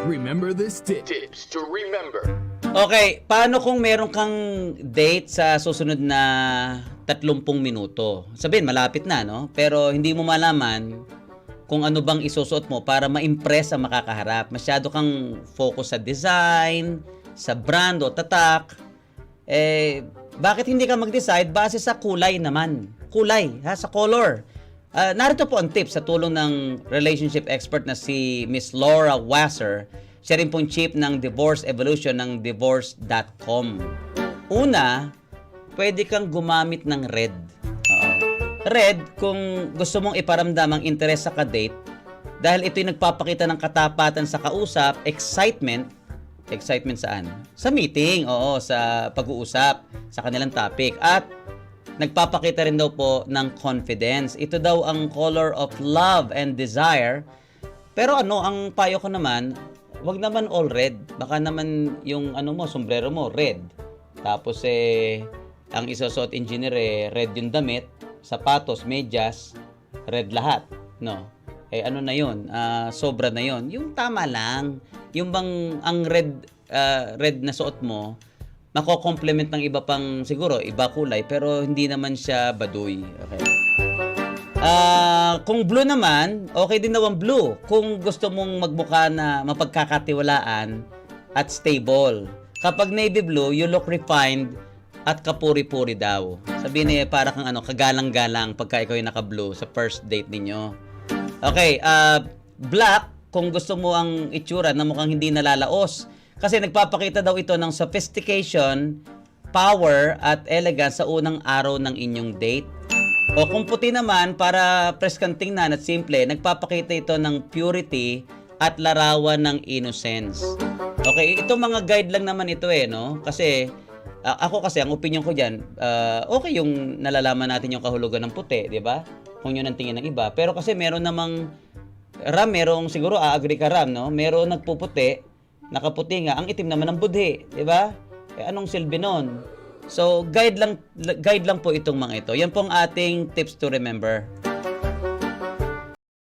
Remember this tip. Tips to remember. Okay, paano kung meron kang date sa susunod na 30 minuto? Sabihin, malapit na, no? Pero hindi mo malaman kung ano bang isusuot mo para ma-impress ang makakaharap. Masyado kang focus sa design, sa brand o tatak. Bakit hindi ka mag-decide base sa kulay naman? Kulay, ha? Sa color. Narito po ang tips sa tulong ng relationship expert na si Miss Laura Wasser. Siya rin pong chief ng Divorce Evolution ng divorce.com. Una, pwede kang gumamit ng red. Red, kung gusto mong iparamdam ang interes sa kadate, dahil ito'y nagpapakita ng katapatan sa kausap, excitement saan? Sa meeting, sa pag-uusap, sa kanilang topic. At nagpapakita rin daw po ng confidence. Ito daw ang color of love and desire. Pero ang payo ko naman, wag naman all red. Baka naman yung sombrero mo, red. Tapos ang isusuot engineer red yung damit, sapatos, medyas, red lahat, no? Ano na yun? Sobra na yun. Yung tama lang. Yung bang ang red na suot mo, mako-complement ng iba pang siguro, iba kulay, pero hindi naman siya baduy. Okay? Kung blue naman, okay din daw ang blue. Kung gusto mong magmukha na mapagkakatiwalaan at stable. Kapag navy blue, you look refined at kapuri-puri daw. Sabihin niya para kang kagalang-galang pagka ikaw yung naka-blue sa first date ninyo. Okay, black, kung gusto mo ang itsura na mukhang hindi nalalaos. Kasi nagpapakita daw ito ng sophistication, power, at elegance sa unang araw ng inyong date. O kung puti naman, para preskang tingnan at simple, nagpapakita ito ng purity at larawan ng innocence. Okay, ito mga guide lang naman ito no? Kasi, ako kasi, ang opinion ko dyan, okay yung nalalaman natin yung kahulugan ng puti, di ba? Kung yun ang tingin ng iba. Pero kasi meron namang, merong siguro, agree ka Ram, no? Meron nagpuputi, nakaputi nga, ang itim naman ng budhi, di ba? Anong silbi nun? So, guide lang po itong mga ito. Yan pong ating tips to remember.